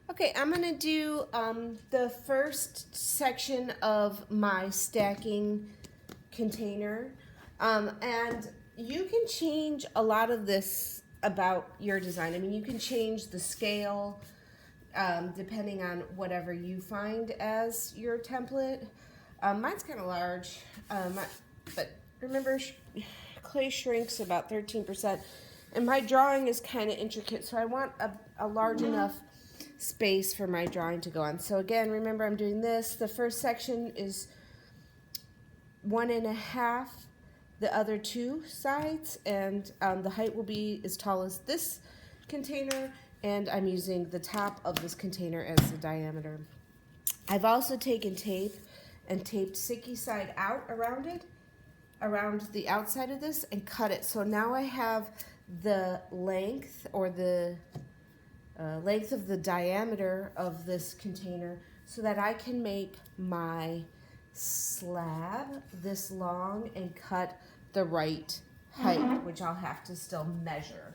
Okay, I'm going to do the first section of my stacking container. And you can change a lot of this about your design. I mean, you can change the scale depending on whatever you find as your template. Mine's kind of large, but remember, clay shrinks about 13%. And my drawing is kind of intricate, so I want a large enough space for my drawing to go on. So again, remember I'm doing this. The first section is 1.5, the other 2 sides, and the height will be as tall as this container, and I'm using the top of this container as the diameter. I've also taken tape and taped sticky side out around it, around the outside of this, and cut it. So now I have the length, or the length of the diameter of this container, so that I can make my slab this long and cut the right height, which I'll have to still measure,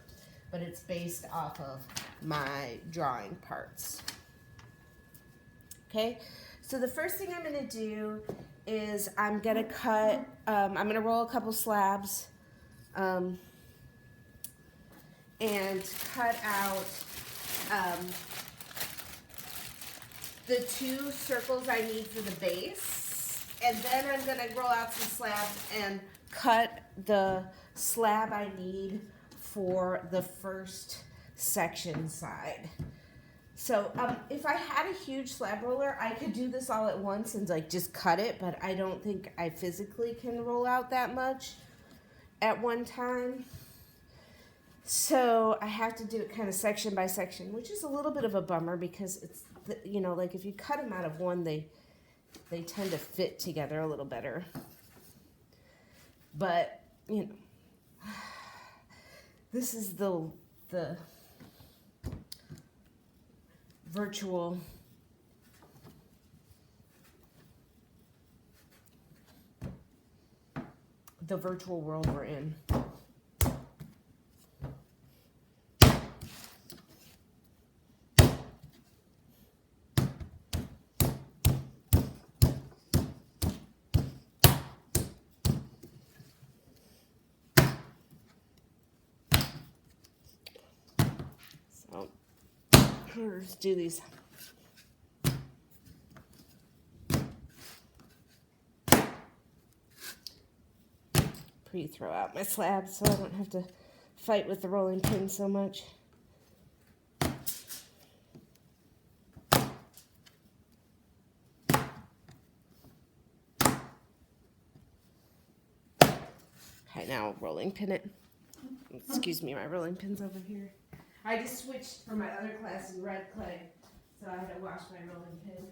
but it's based off of my drawing parts. Okay, so the first thing I'm going to do is I'm going to cut, I'm going to roll a couple slabs and cut out the 2 circles I need for the base, and then I'm going to roll out some slabs and cut the slab I need for the first section side. So if I had a huge slab roller, I could do this all at once and like just cut it, but I don't think I physically can roll out that much at one time. So I have to do it kind of section by section, which is a little bit of a bummer because it's, you know, like if you cut them out of one, they tend to fit together a little better. But, you know, this is the virtual world we're in. So let's do these. Pre-throw out my slab so I don't have to fight with the rolling pin so much. Okay, now rolling pin it. Excuse me, my rolling pin's over here. I just switched from my other class in red clay, so I had to wash my rolling pin.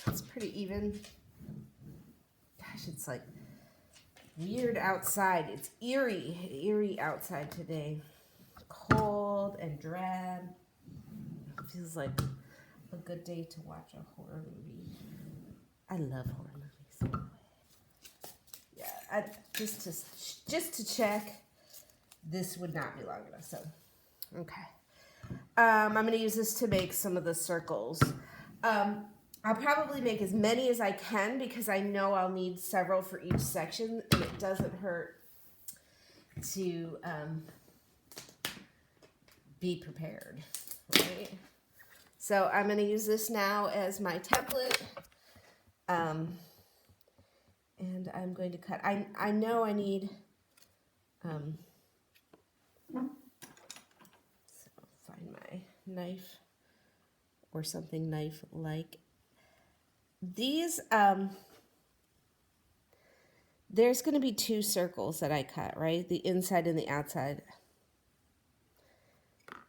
It's pretty even. Gosh, it's like weird outside. It's eerie outside today. Cold and drab. It feels like a good day to watch a horror movie. I love horror movies. Yeah, just to check, this would not be long enough. So, okay. I'm going to use this to make some of the circles. I'll probably make as many as I can because I know I'll need several for each section, and it doesn't hurt to be prepared, right? So I'm going to use this now as my template. And I'm going to cut. I know I need, so find my knife or something knife-like. These, there's going to be two circles that I cut, right? The inside and the outside.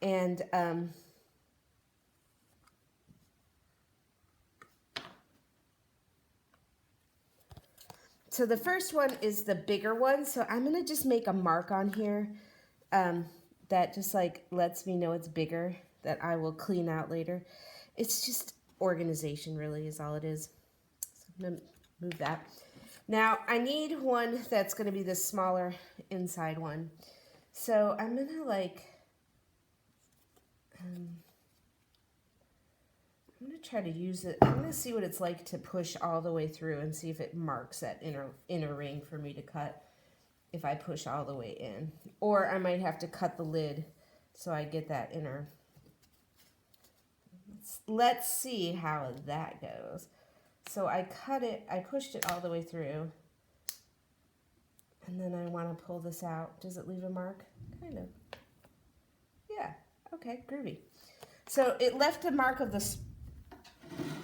And so the first one is the bigger one. So I'm going to just make a mark on here that just like lets me know it's bigger, that I will clean out later. It's just organization really is all it is. So I'm going to move that. Now I need one that's going to be the smaller inside one. So I'm going to like, I'm going to try to use it. I'm going to see what it's like to push all the way through and see if it marks that inner ring for me to cut if I push all the way in. Or I might have to cut the lid so I get that inner. Let's see how that goes. So I cut it, I pushed it all the way through. And then I want to pull this out. Does it leave a mark? Kind of. Yeah. Okay, groovy. So it left a mark of the...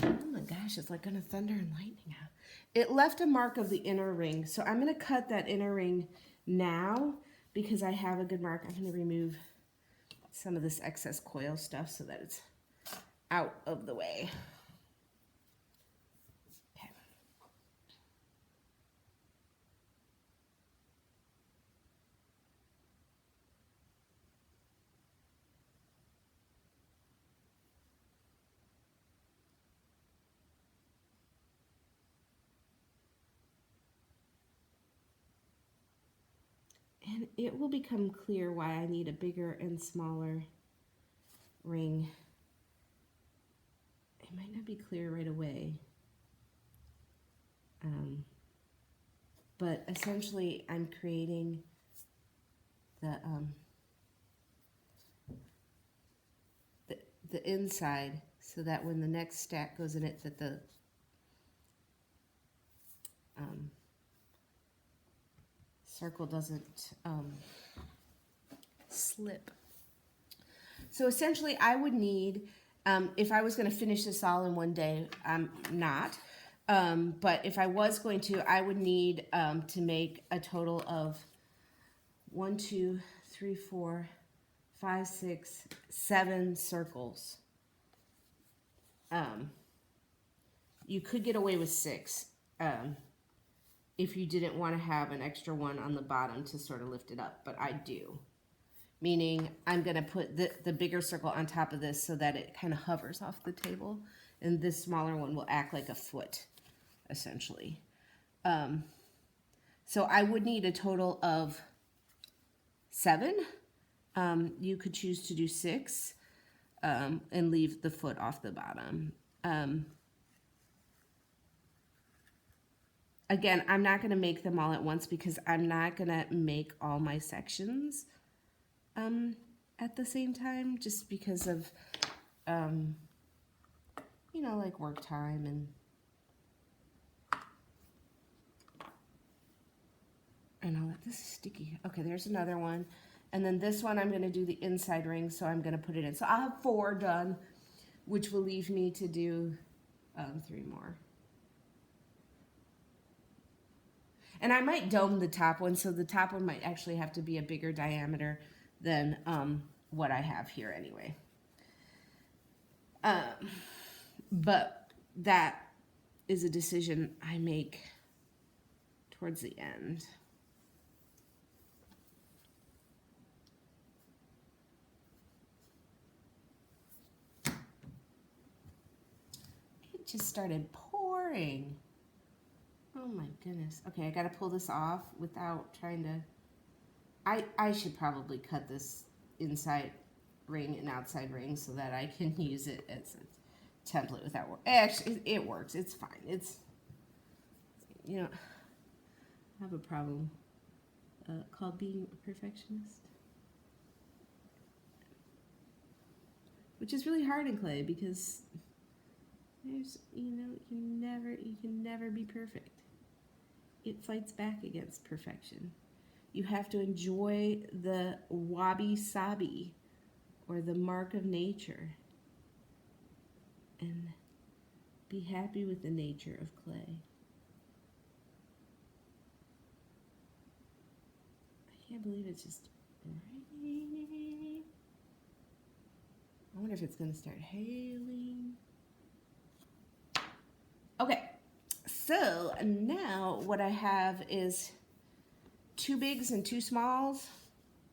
Oh my gosh, it's like going to thunder and lightning out. It left a mark of the inner ring. So I'm going to cut that inner ring now because I have a good mark. I'm going to remove some of this excess coil stuff so that it's out of the way. Okay. And it will become clear why I need a bigger and smaller ring. It might not be clear right away. But essentially I'm creating the inside so that when the next stack goes in it, that the circle doesn't slip. So essentially I would need, if I was going to finish this all in one day, I'm not, but if I was going to, I would need to make a total of 1, 2, 3, 4, 5, 6, 7 circles. You could get away with 6 if you didn't want to have an extra one on the bottom to sort of lift it up, but I do. Meaning I'm going to put the bigger circle on top of this so that it kind of hovers off the table, and this smaller one will act like a foot, essentially. So I would need a total of 7. You could choose to do 6 and leave the foot off the bottom. Again, I'm not going to make them all at once because I'm not going to make all my sections at the same time, just because of, you know, like work time and all that. This is sticky. Okay, there's another one. And then this one, I'm going to do the inside ring, so I'm going to put it in. So I'll have 4 done, which will leave me to do 3 more. And I might dome the top one, so the top one might actually have to be a bigger diameter than what I have here anyway. But that is a decision I make towards the end. It just started pouring. Oh my goodness. Okay, I gotta pull this off without trying to... I should probably cut this inside ring and outside ring so that I can use it as a template without work. Actually, it works. It's fine. It's, you know, I have a problem called being a perfectionist. which is really hard in clay because there's, you can never be perfect. It fights back against perfection. You have to enjoy the wabi-sabi, or the mark of nature, and be happy with the nature of clay. I can't believe it's just raining. I wonder if it's going to start hailing. Okay, so now what I have is 2 bigs and 2 smalls.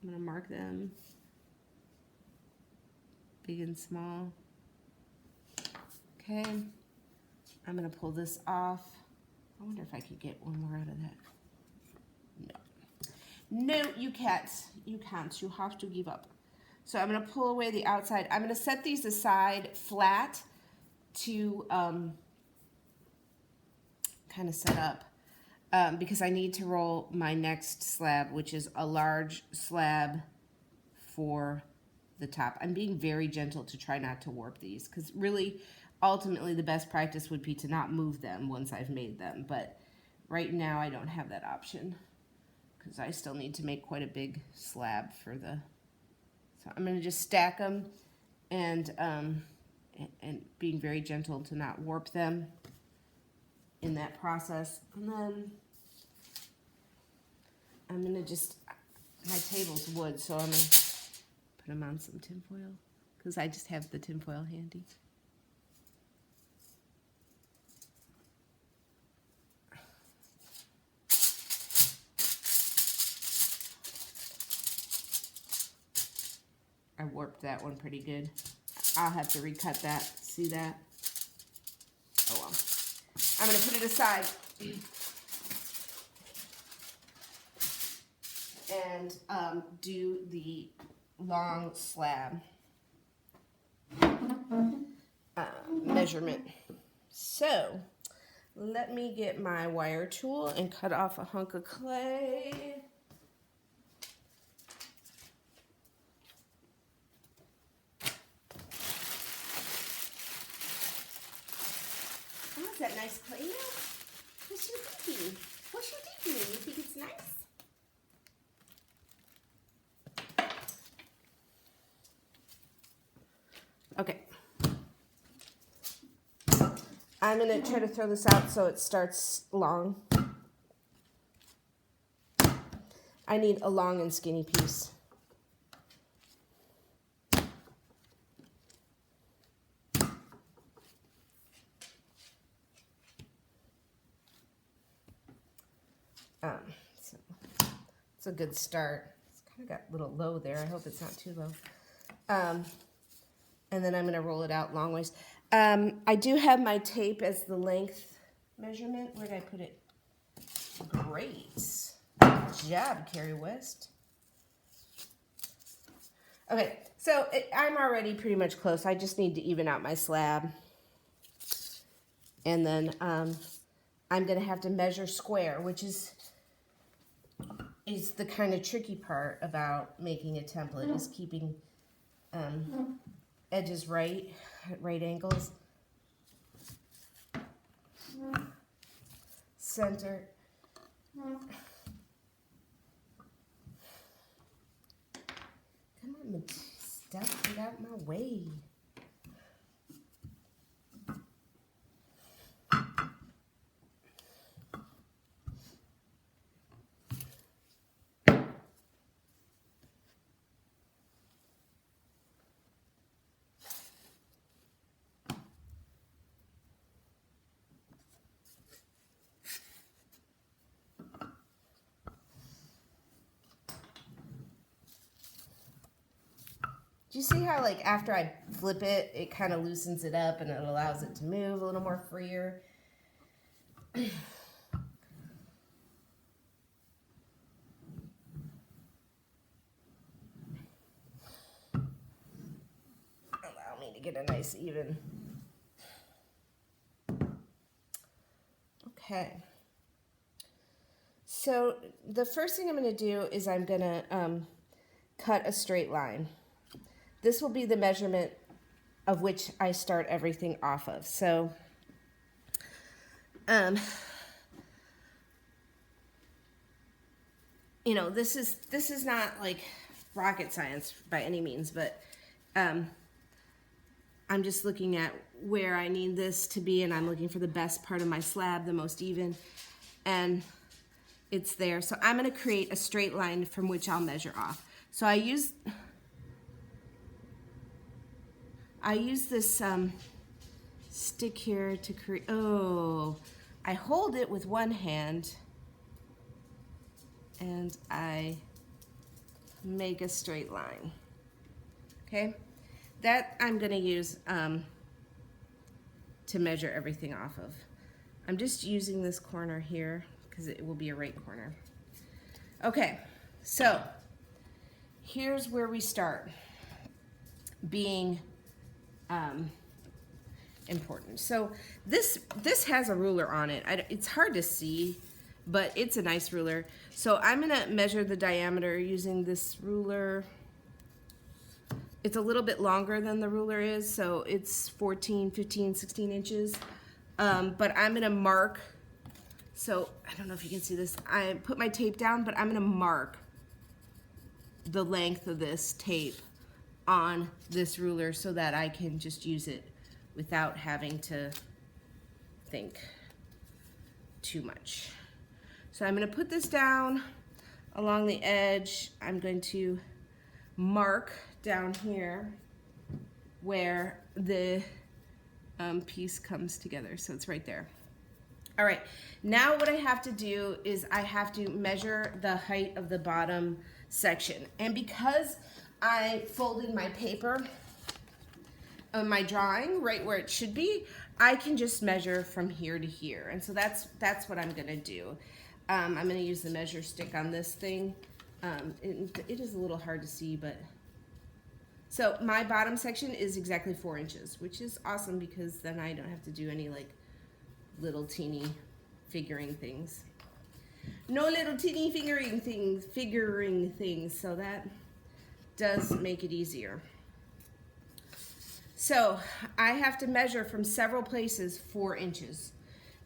I'm going to mark them, big and small. Okay, I'm going to pull this off. I wonder if I could get one more out of that. No. No, you can't. You can't. You have to give up. So I'm going to pull away the outside. I'm going to set these aside flat to kind of set up because I need to roll my next slab, which is a large slab for the top. I'm being very gentle to try not to warp these because really, ultimately, the best practice would be to not move them once I've made them. But right now, I don't have that option because I still need to make quite a big slab for the... So I'm going to just stack them and being very gentle to not warp them in that process. And then I'm going to just, my table's wood, so I'm going to put them on some tin foil because I just have the tin foil handy. I warped that one pretty good. I'll have to recut that. See that? Oh well. I'm going to put it aside and do the long slab measurement. So let me get my wire tool and cut off a hunk of clay. That nice clay now? What's you thinking? What's you thinking? You think it's nice? Okay. I'm going to try to throw this out so it starts long. I need a long and skinny piece. So it's a good start. It's kind of got a little low there. I hope it's not too low. And then I'm going to roll it out long ways. I do have my tape as the length measurement. Where did I put it? Great. Good job, Carrie West. Okay, so I'm already pretty much close. I just need to even out my slab. And then I'm going to have to measure square, which is the kind of tricky part about making a template, is keeping edges right angles. Center. Come on, stuff, get out my way. Do you see how, like, after I flip it, it kind of loosens it up and it allows it to move a little more freer? Allow me to get a nice even. Okay. So the first thing I'm going to do is I'm going to cut a straight line. This will be the measurement of which I start everything off of. So you know, this is not like rocket science by any means, but I'm just looking at where I need this to be, and I'm looking for the best part of my slab, the most even, and it's there. So I'm going to create a straight line from which I'll measure off. So I use this stick here to create, I hold it with one hand and I make a straight line. Okay, that I'm going to use to measure everything off of. I'm just using this corner here because it will be a right corner. Okay, so here's where we start being important. So this has a ruler on it. It's hard to see, but it's a nice ruler. So I'm gonna measure the diameter using this ruler. It's a little bit longer than the ruler is, so it's 14, 15, 16 inches. But I'm gonna mark, so I don't know if you can see this. I put my tape down, but I'm gonna mark the length of this tape on this ruler so that I can just use it without having to think too much. So I'm going to put this down along the edge. I'm going to mark down here where the piece comes together. So it's right there. All right, now what I have to do is I have to measure the height of the bottom section. And because I folded my paper, my drawing right where it should be, I can just measure from here to here. And so that's what I'm gonna do. I'm gonna use the measure stick on this thing. It is a little hard to see, but so my bottom section is exactly 4 inches, which is awesome because then I don't have to do any like little teeny figuring things. No little teeny figuring things, so that does make it easier. So I have to measure from several places 4 inches,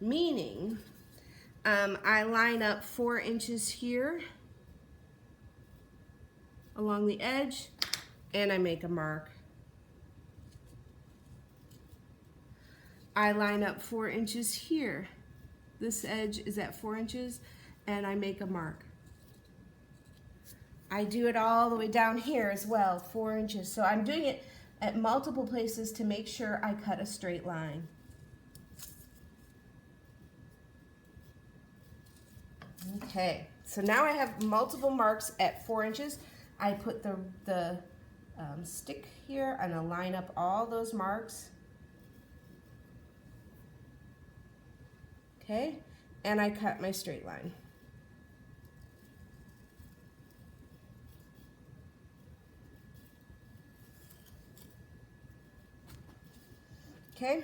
meaning I line up 4 inches here along the edge and I make a mark. I line up 4 inches here. This edge is at 4 inches and I make a mark. I do it all the way down here as well, 4 inches. So I'm doing it at multiple places to make sure I cut a straight line. Okay, so now I have multiple marks at 4 inches. I put the stick here and I line up all those marks. Okay, and I cut my straight line. Okay,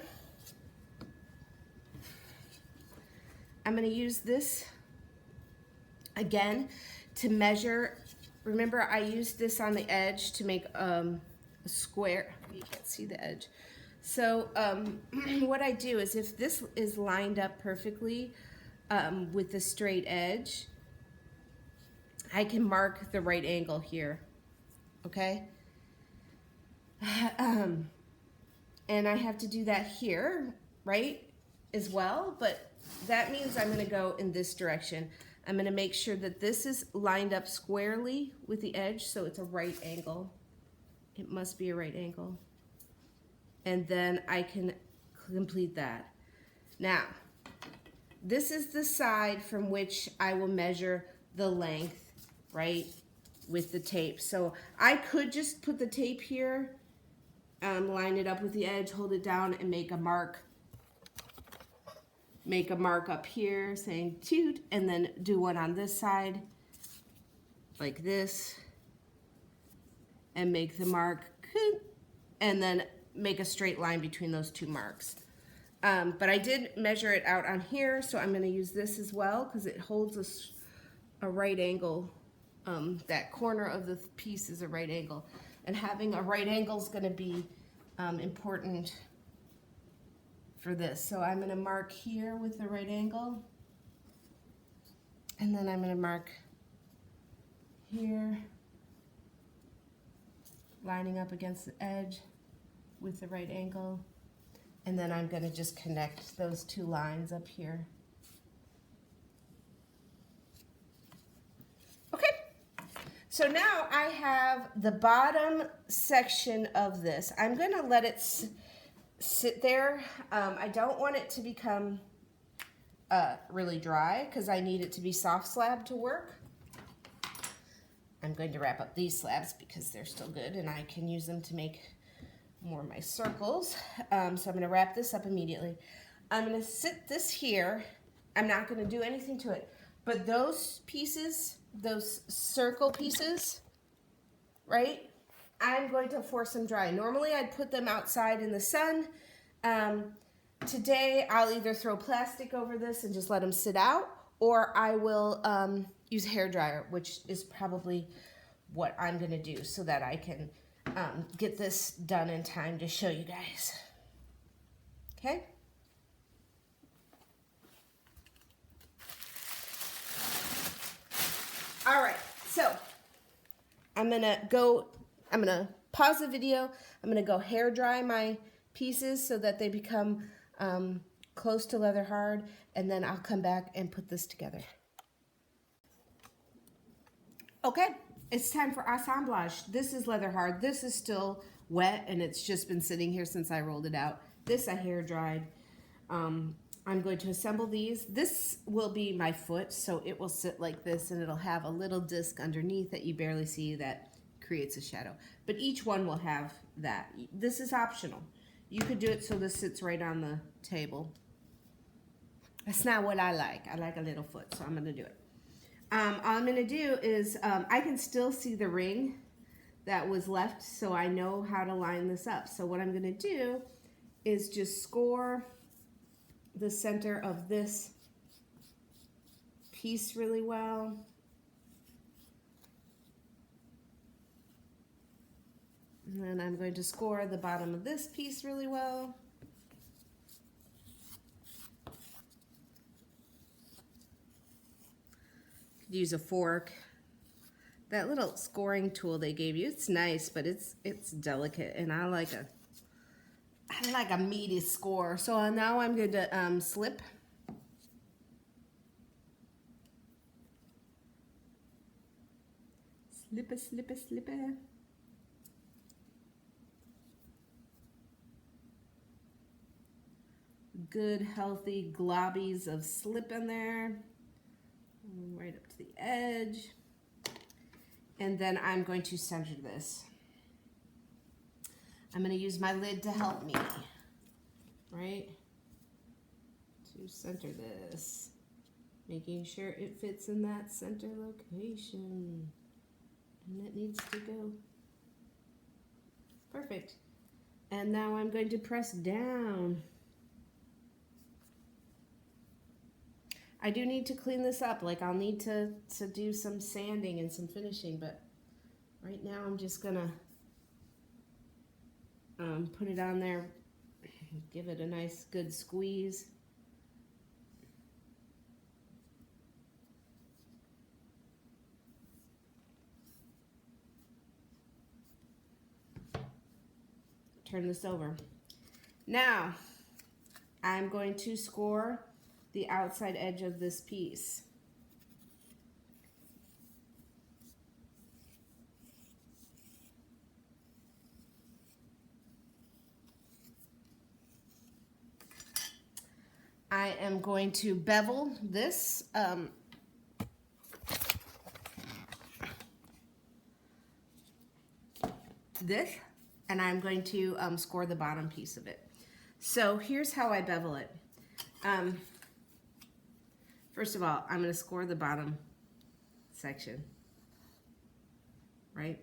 I'm going to use this again to measure. Remember, I used this on the edge to make a square. You can't see the edge. So what I do is if this is lined up perfectly with the straight edge, I can mark the right angle here, okay? And I have to do that here, right, as well, but that means I'm gonna go in this direction. I'm gonna make sure that this is lined up squarely with the edge, so it's a right angle. It must be a right angle. And then I can complete that. Now, this is the side from which I will measure the length, right, with the tape. So I could just put the tape here, line it up with the edge, hold it down, and make a mark. Make a mark up here saying toot, and then do one on this side, like this, and make the mark, and then make a straight line between those two marks. But I did measure it out on here, so I'm going to use this as well because it holds a right angle. That corner of the piece is a right angle, and having a right angle is going to be important for this. So I'm going to mark here with the right angle, and then I'm going to mark here, lining up against the edge with the right angle, and then I'm going to just connect those two lines up here. Okay, so now I have the bottom section of this. I'm going to let it sit there. I don't want it to become really dry because I need it to be soft slab to work. I'm going to wrap up these slabs because they're still good and I can use them to make more of my circles. So I'm going to wrap this up immediately. I'm going to sit this here. I'm not going to do anything to it, but those pieces, those circle pieces, right? I'm going to force them dry. Normally I'd put them outside in the sun. Today I'll either throw plastic over this and just let them sit out, or I will use a hair dryer, which is probably what I'm going to do so that I can get this done in time to show you guys. Okay? All right, so I'm going to pause the video. I'm going to go hair dry my pieces so that they become close to leather hard, and then I'll come back and put this together. Okay, it's time for assemblage. This is leather hard. This is still wet and it's just been sitting here since I rolled it out. This I hair dried. I'm going to assemble these. This will be my foot, so it will sit like this and it'll have a little disc underneath that you barely see that creates a shadow. But each one will have that. This is optional. You could do it so this sits right on the table. That's not what I like. I like a little foot, so I'm going to do it. All I'm going to do is, I can still see the ring that was left, so I know how to line this up. So what I'm going to do is just score the center of this piece really well. And then I'm going to score the bottom of this piece really well. Could use a fork. That little scoring tool they gave you, it's nice, but it's delicate, and I like a meaty score. So now I'm going to slip. Slip. Good, healthy globbies of slip in there. Right up to the edge. And then I'm going to center this. I'm going to use my lid to help me, right? To center this. Making sure it fits in that center location. And it needs to go. Perfect. And now I'm going to press down. I do need to clean this up. Like, I'll need to do some sanding and some finishing, but right now I'm just gonna put it on there, give it a nice good squeeze. Turn this over. Now, I'm going to score the outside edge of this piece. I am going to bevel this. And I'm going to score the bottom piece of it. So here's how I bevel it. First of all, I'm going to score the bottom section, right?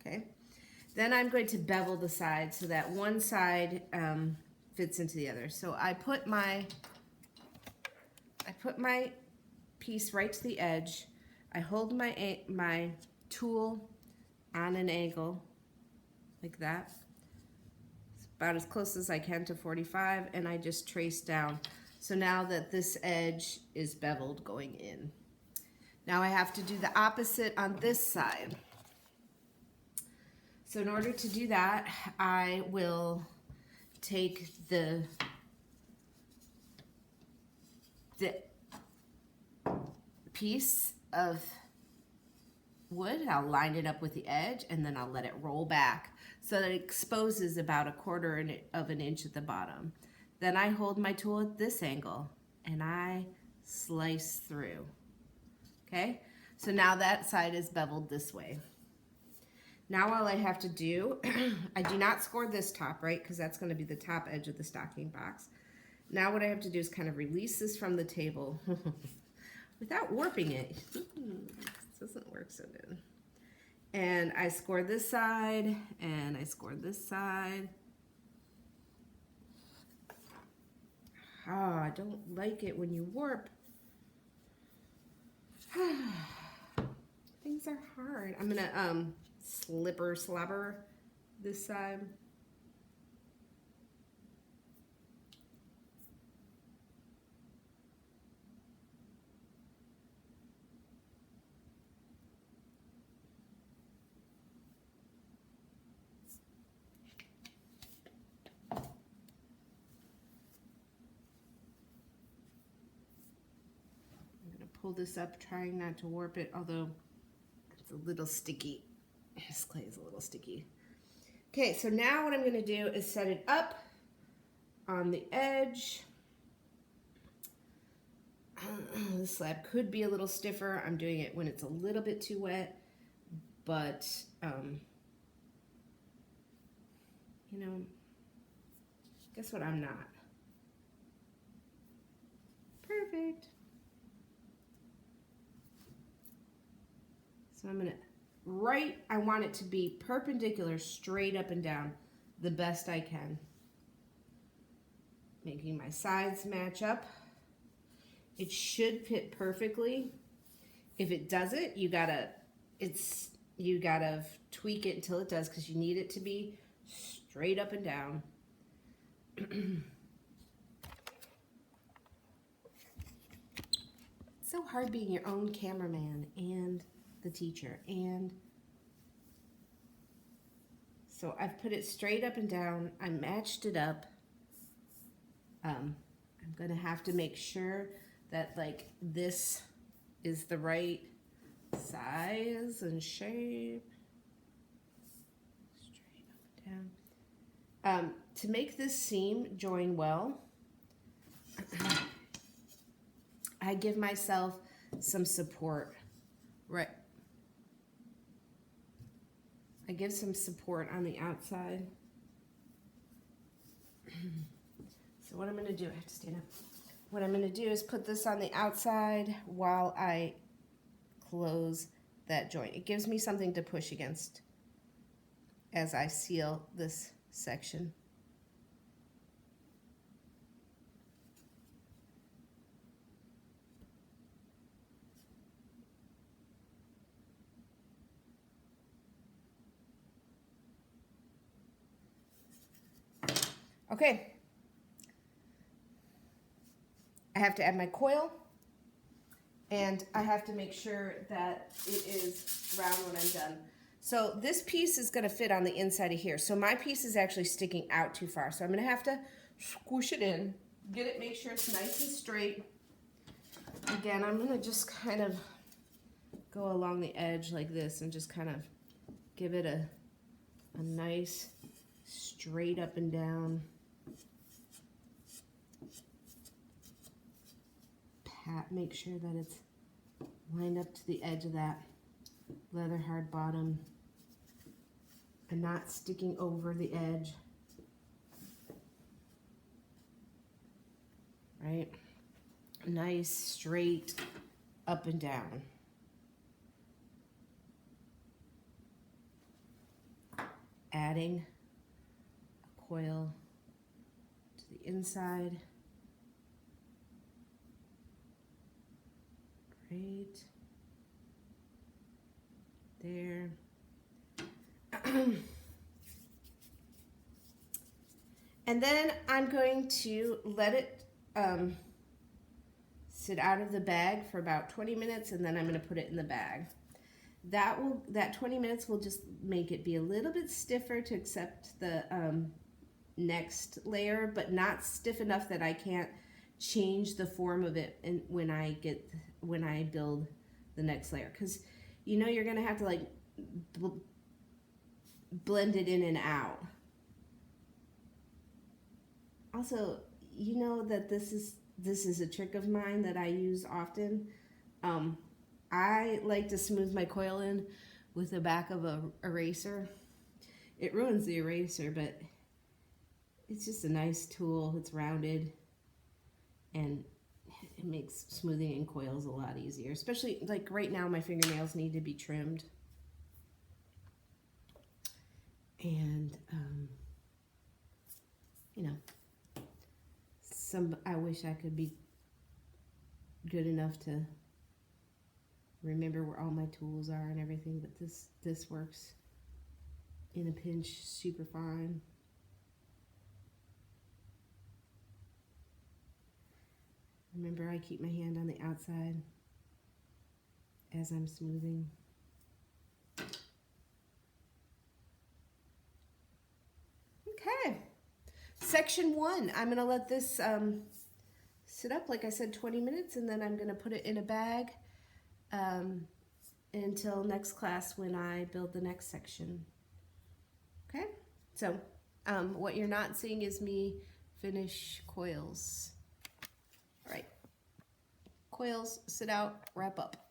Okay. Then I'm going to bevel the side so that one side fits into the other. So I put my piece right to the edge. I hold my tool on an angle, like that. It's about as close as I can to 45, and I just trace down. So now that this edge is beveled going in. Now I have to do the opposite on this side. So in order to do that, I will take the piece of wood, I'll line it up with the edge, and then I'll let it roll back so that it exposes about 1/4 of an inch at the bottom. Then I hold my tool at this angle and I slice through. Okay, so now that side is beveled this way. Now all I have to do, I do not score this top, right? Because that's going to be the top edge of the stocking box. Now what I have to do is kind of release this from the table without warping it. This doesn't work so good. And I score this side, and I score this side. Oh, I don't like it when you warp. Things are hard. I'm gonna slabber this side. Pull this up, trying not to warp it, although it's a little sticky. This clay is a little sticky. Okay, so now what I'm going to do is set it up on the edge. The slab could be a little stiffer. I'm doing it when it's a little bit too wet, but you know, guess what? I'm not. Perfect. So I'm gonna, I want it to be perpendicular, straight up and down, the best I can. Making my sides match up. It should fit perfectly. If it doesn't, you gotta tweak it until it does, because you need it to be straight up and down. It's so hard being your own cameraman and the teacher. And so I've put it straight up and down. I matched it up. I'm gonna have to make sure that like this is the right size and shape. Straight up and down. To make this seam join well, I give myself some support. Right. I give some support on the outside. So what I'm going to do, I have to stand up. What I'm going to do is put this on the outside while I close that joint. It gives me something to push against as I seal this section. Okay. I have to add my coil, and I have to make sure that it is round when I'm done. So this piece is going to fit on the inside of here. So my piece is actually sticking out too far. So I'm going to have to squish it in, get it, make sure it's nice and straight. Again, I'm going to just kind of go along the edge like this and just kind of give it a nice straight up and down pat. Make sure that it's lined up to the edge of that leather hard bottom and not sticking over the edge. Right? Nice straight up and down. Adding a coil to the inside. Right there. And then I'm going to let it sit out of the bag for about 20 minutes, and then I'm going to put it in the bag. That 20 minutes will just make it be a little bit stiffer to accept the next layer, but not stiff enough that I can't change the form of it and when I build the next layer, because you know you're gonna have to like blend it in and out. Also, you know that this is a trick of mine that I use often. I like to smooth my coil in with the back of a eraser. It ruins the eraser, but it's just a nice tool. It's rounded and it makes smoothing in coils a lot easier, especially like right now my fingernails need to be trimmed. And you know, I wish I could be good enough to remember where all my tools are and everything, but this works in a pinch super fine. Remember, I keep my hand on the outside as I'm smoothing. Okay, section 1. I'm gonna let this sit up, like I said, 20 minutes, and then I'm gonna put it in a bag until next class when I build the next section. Okay, so what you're not seeing is me finish coils. All right, coils, sit out, wrap up.